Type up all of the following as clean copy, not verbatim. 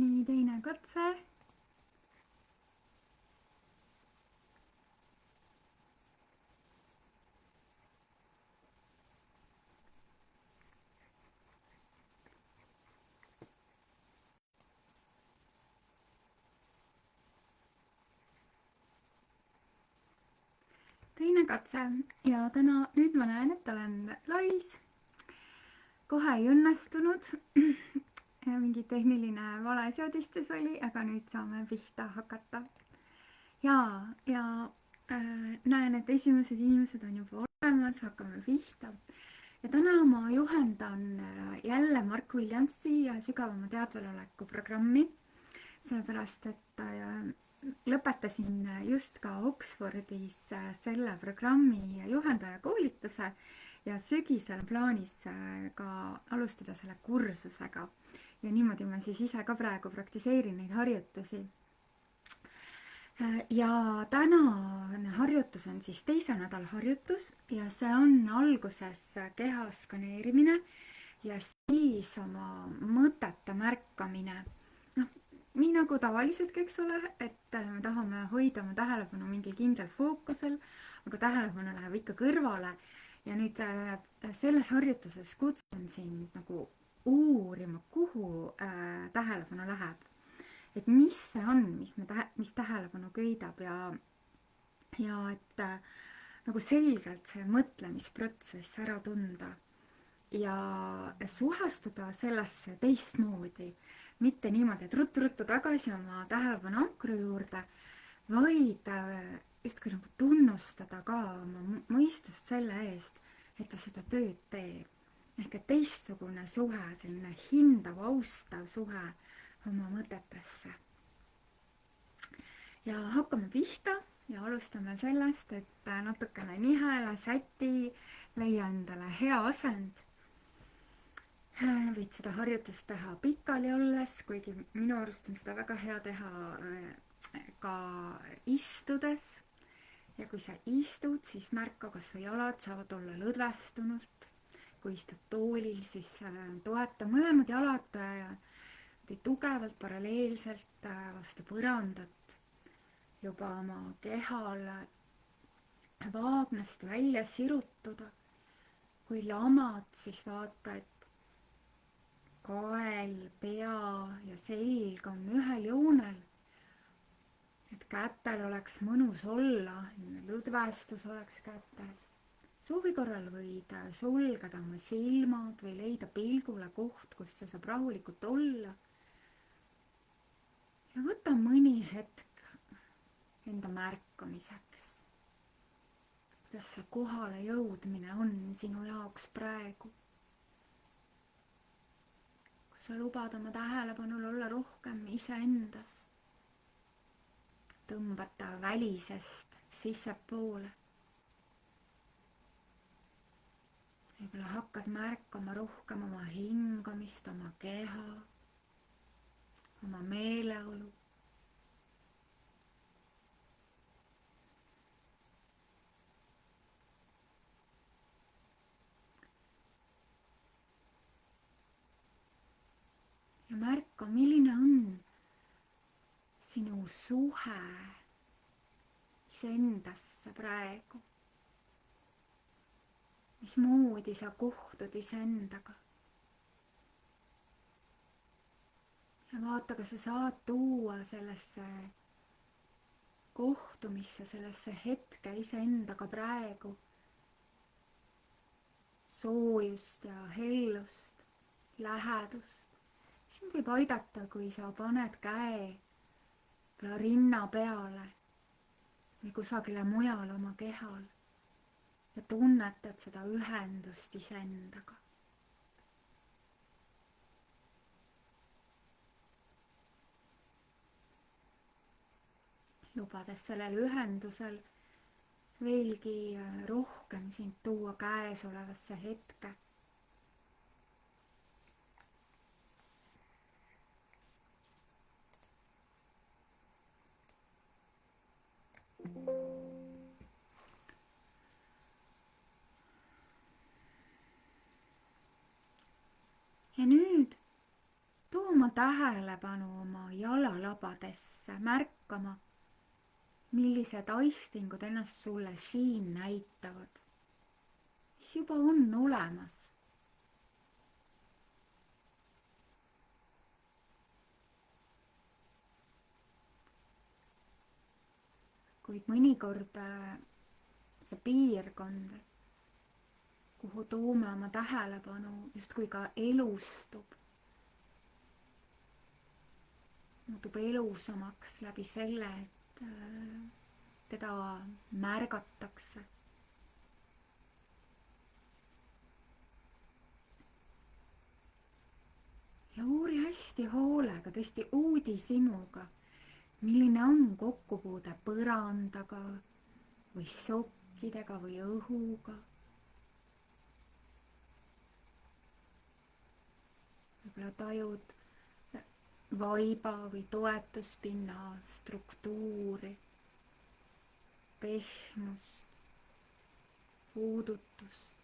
nii, teine katse. Teine katse ja nüüd ma näen, et olen lais. Kohe ei õnnestunud. Mingi tehniline valeseadistus oli, aga nüüd saame pihta hakata. Ja näen, et esimesed inimesed on juba olemas, hakkame pihta. Ja täna ma juhendan jälle Mark Williamsi sügavama teadveloleku programmi, sellepärast et lõpetasin just ka Oxfordis selle programmi juhendaja koolituse ja sügisel plaanis ka alustada selle kursusega. Ja niimoodi ma siis ise ka praegu praktiseerin neid harjutusi. Ja tänane harjutus on siis teise nädala harjutus ja see on alguses keha skaneerimine ja siis oma mõtete märkamine. Nii nagu tavaliselt, eks ole, et me tahame hoida oma tähelepanu mingil kindlal fookusel, aga tähelepanu läheb ikka kõrvale. Ja nüüd selles harjutuses kutsun sind nagu uurima, kuhu tähelepanu läheb. Et mis see on, mis tähelepanu köidab ja et nagu selgelt see mõtlemisprotsess ära tunda ja suhestuda sellesse teistmoodi. Mitte niimoodi, et ruttu tagasi oma tähelepanu ankru juurde, vaid justkui nagu tunnustada ka oma mõistust selle eest, et ta seda tööd teeb. Ehk et teistsugune suhe, selline hindav, austav suhe oma mõtetesse. Ja hakkame pihta ja alustame sellest, et natukene nihele, säti, leia endale hea asend. Võid seda harjutust teha pikali olles, kuigi minu arust on seda väga hea teha ka istudes. Ja kui sa istud, siis märka, kas su jalad saavad olla lõdvestunud. Kui istud toolil, siis toeta mõlemad jalad tugevalt paralleelselt vastu põrandat. Juba oma kehal vaagnast välja sirutuda. Kui lamad, siis vaata, et kael, pea ja selg on ühel joonel. Et kätel oleks mõnus olla, lõdvestus oleks kätes. Soovi korral võid sulgeda oma silmad või leida pilgule koht, kus sa saab rahulikult olla. Ja võta mõni hetk enda märkamiseks. Kuidas see kohale jõudmine on sinu jaoks praegu? Kui sa lubad oma tähelepanul olla rohkem iseendas, tõmbata välisest sissepoole. Võib-olla hakkad märkama rohkem oma hingamist, oma keha, oma meeleolu. Ja märka, milline on sinu suhe iseendasse praegu. Mismoodi sa kohtud iseendaga. Ja vaata, kas sa saad tuua sellesse kohtumisse, sellesse hetke iseendaga praegu soojust ja hellust, lähedust. Sind võib aidata, kui sa paned käe rinna peale või kusagile mujal oma kehal ja tunnetad seda ühendust iseendaga. Lubades sellel ühendusel veelgi rohkem sind tuua käesolevasse hetke. Ja nüüd too oma tähelepanu oma jalalabadesse, märkama, millised aistingud ennast sulle siin näitavad, mis juba on olemas. kuid mõnikord see piirkond, kuhu toome oma tähelepanu, justkui ka elustub, muutub elusamaks läbi selle, et teda märgatakse. ja uuri hästi hoolega, tõesti uudishimuga, milline on kokkupuude põrandaga või sokkidega või õhuga. võib-olla tajud vaiba või toetuspinna struktuuri, pehmust, puudutust.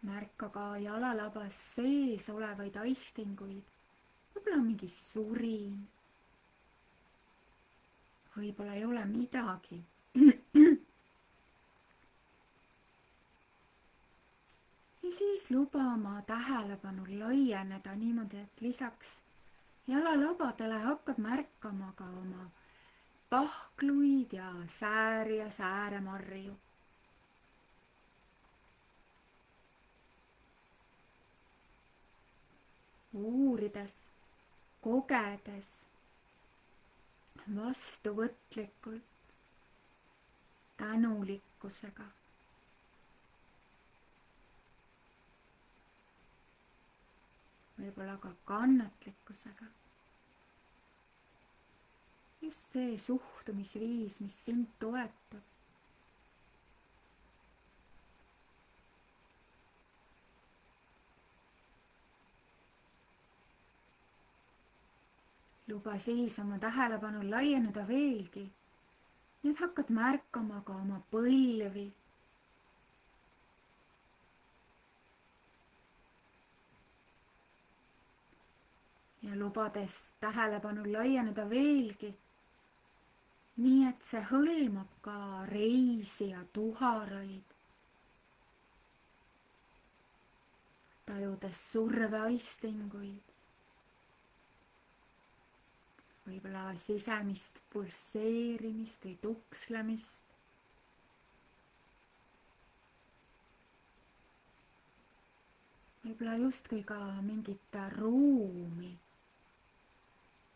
märka ka jalalabas sees olevaid aistinguid, võib-olla mingi surin, võib-olla ei ole midagi. ja siis luba oma tähelepanu laieneda niimoodi, et lisaks jalalabadele hakkad märkama ka oma pahkluid ja sääri ja sääremarju. uurides, kogedes, vastuvõtlikult, tänulikkusega. võib-olla ka kannatlikkusega. just see suhtumisviis, mis sind toetab. luba siis oma tähelepanul laieneda veelgi, nii et hakkad märkama ka oma põlvi. ja lubades tähelepanul laieneda veelgi, nii et see hõlmab ka reisi ja tuharaid, tajudes surveaistinguid, võib-olla sisemist pulseerimist või tukslemist. võib-olla justkui ka mingit ruumi,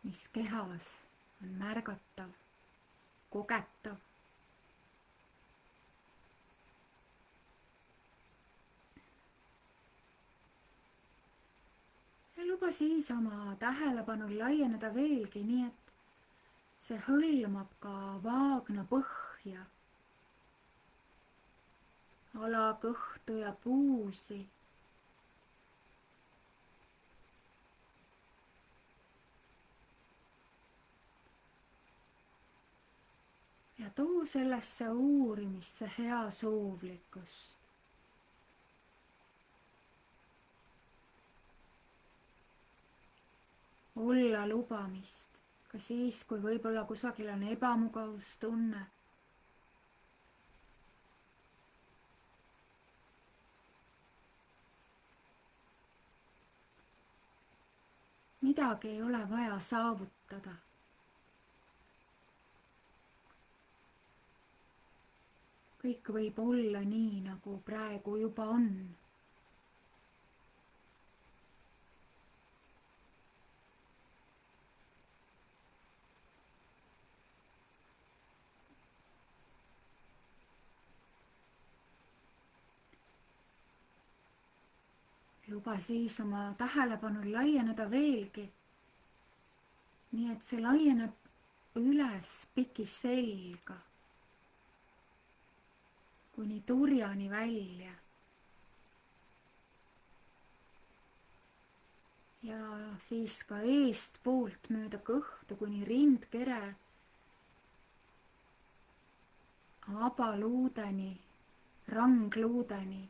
mis kehas on märgatav, kogetav. ja luba siis oma tähelepanul laieneda veelgi, nii et see hõlmab ka vaagna põhja, alakõhtu ja puusi. ja too sellesse uurimisse heasoovlikkust. olla lubamist, ka siis, kui võib-olla kusagil on ebamugavustunne. midagi ei ole vaja saavutada. kõik võib olla nii, nagu praegu juba on. luba siis oma tähelepanul laieneda veelgi, nii et see laieneb üles piki selga kuni turjani välja. ja siis ka eestpoolt mööda kõhtu kuni rindkere, abaluudeni, rangluudeni.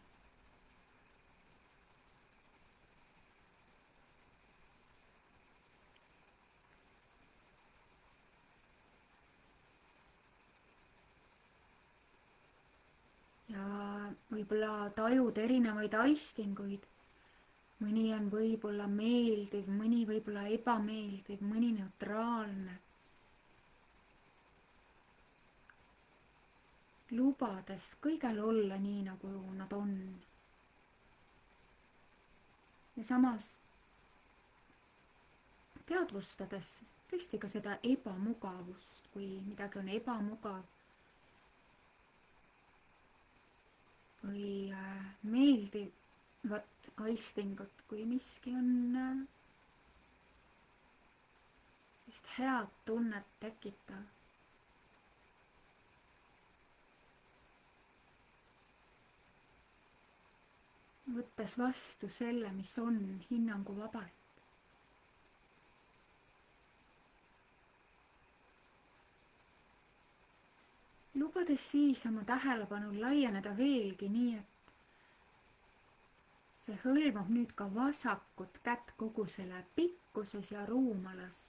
ja võib-olla tajud erinevaid aistinguid. mõni on võib-olla meeldiv, mõni võib-olla ebameeldiv, mõni neutraalne. lubades kõigel olla nii, nagu nad on. ja samas teadvustades tõesti ka seda ebamugavust, kui midagi on ebamugav või meeldivat aistingut, kui miski on vist head tunnet tekitav. võttes vastu selle, mis on hinnanguvabalt. lubades siis oma tähelepanul laieneda veelgi nii, et see hõlmab nüüd ka vasakut kätt kogu selle pikkuses ja ruumalas.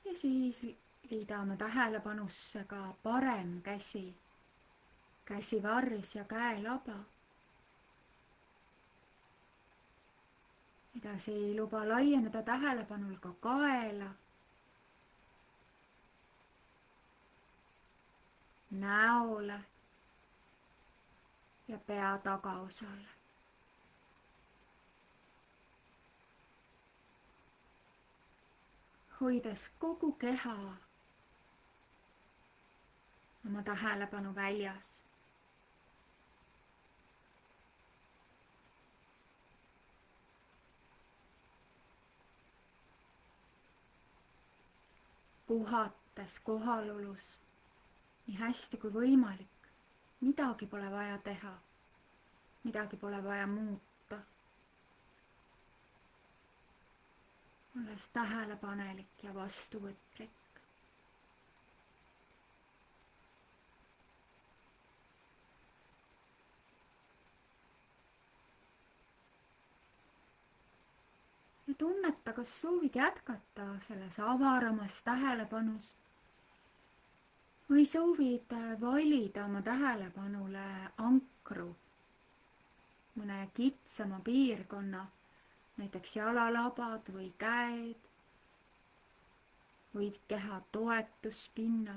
ja siis liidame tähelepanusse ka parem käsi, käsivars ja käelaba. edasi luba laieneda tähelepanul ka kaela, näole ja pea tagaosale. hoides kogu keha oma tähelepanu väljas. puhates kohalolus nii hästi kui võimalik. midagi pole vaja teha, midagi pole vaja muuta. olles tähelepanelik ja vastuvõtlik. ja tunneta, kas soovid jätkata selles avaramas tähelepanus või soovid valida oma tähelepanule ankru, mõne kitsama piirkonna, näiteks jalalabad või käed või keha toetuspinna,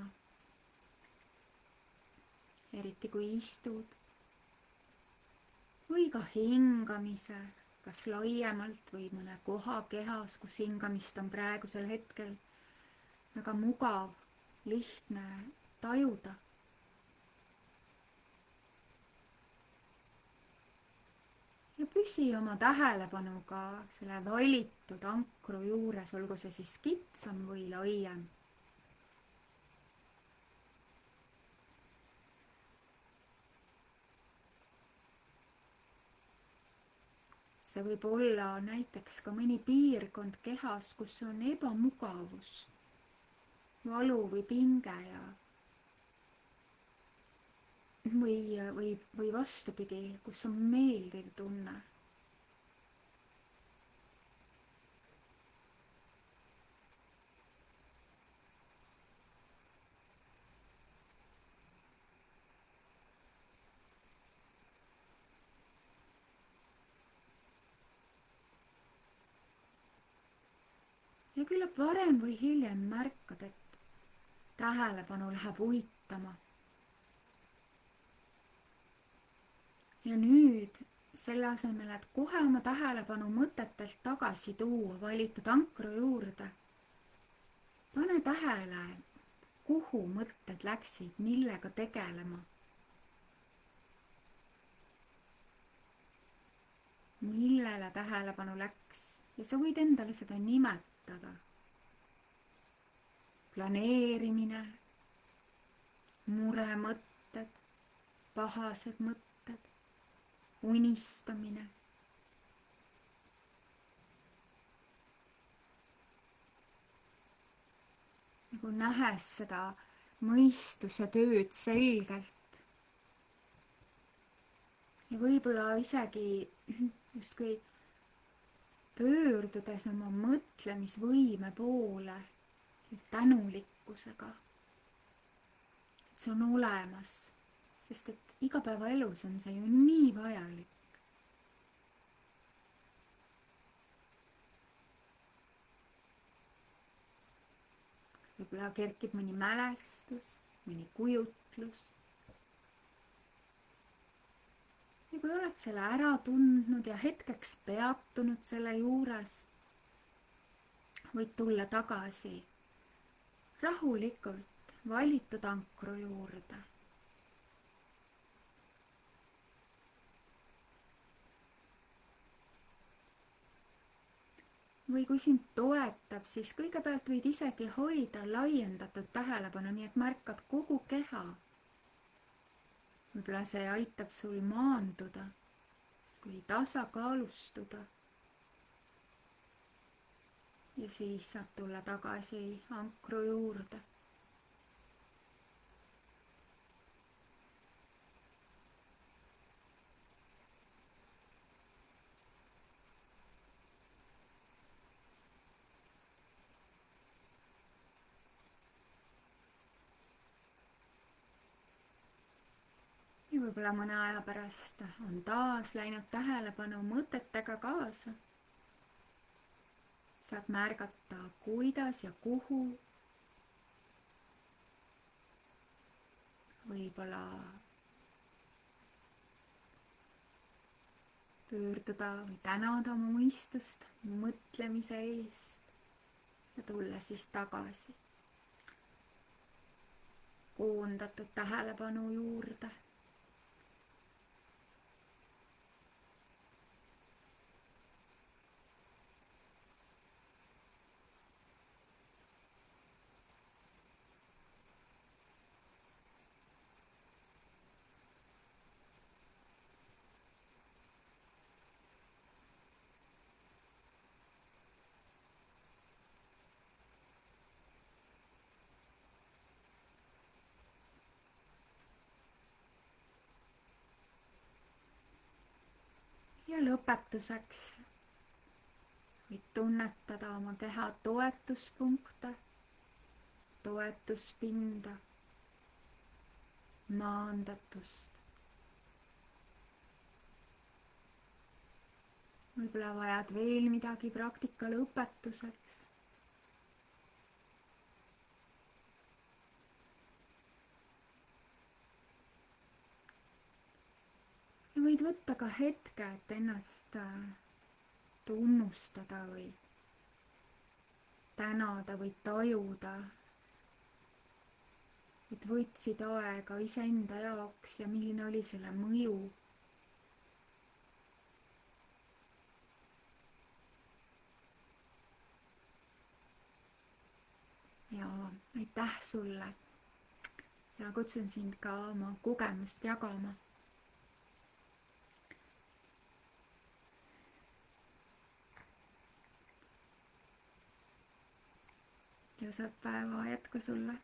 eriti kui istud, või ka hingamise, kas laiemalt või mõne koha kehas, kus hingamist on praegusel hetkel väga mugav, lihtne tajuda. ja püsi oma tähelepanuga selle valitud ankru juures, olgu see siis kitsam või laiem. see võib olla näiteks ka mõni piirkond kehas, kus on ebamugavus, valu või pinge ja või vastupidi, kus on meeldiv tunne. ja küllap varem või hiljem märkad, et tähelepanu läheb uitama. ja nüüd selle asemel, et kohe oma tähelepanu mõtetelt tagasi tuua valitud ankru juurde, pane tähele, kuhu mõtted läksid, millega tegelema. millele tähelepanu läks ja sa võid endale seda nimetada. planeerimine, muremõtted, pahased mõtted, unistamine. nagu nähes seda mõistuse tööd selgelt. ja võib-olla isegi justkui pöördudes oma mõtlemisvõime poole tänulikkusega, et see on olemas, sest et igapäevaelus on see ju nii vajalik. Võib-olla kerkib mõni mälestus, mõni kujutlus. Võib-olla oled selle ära tundnud ja hetkeks peatunud selle juures. Võid tulla tagasi rahulikult valitud ankru juurde. Või kui sind toetab, siis kõigepealt võid isegi hoida laiendatud tähelepanu, nii et märkad kogu keha. Võib-olla see aitab sul maanduda, kui tasakaalustuda. Ja siis saad tulla tagasi ankru juurde. Ja võib-olla mõne aja pärast on taas läinud tähelepanu mõtetega kaasa. Saad märgata, kuidas ja kuhu. Võib-olla pöörduda või tänada oma mõistust mõtlemise eest ja tulla siis tagasi koondatud tähelepanu juurde. Ja lõpetuseks võid tunnetada oma keha toetuspunkte, toetuspinda, maandatust. Võib-olla vajad veel midagi praktika lõpetuseks. Võid võtta ka hetke, et ennast tunnustada või tänada või tajuda, et võtsid aega iseenda jaoks ja milline oli selle mõju. Ja aitäh sulle ja kutsun sind ka oma kogemust jagama. Ilusat päeva jätku sulle!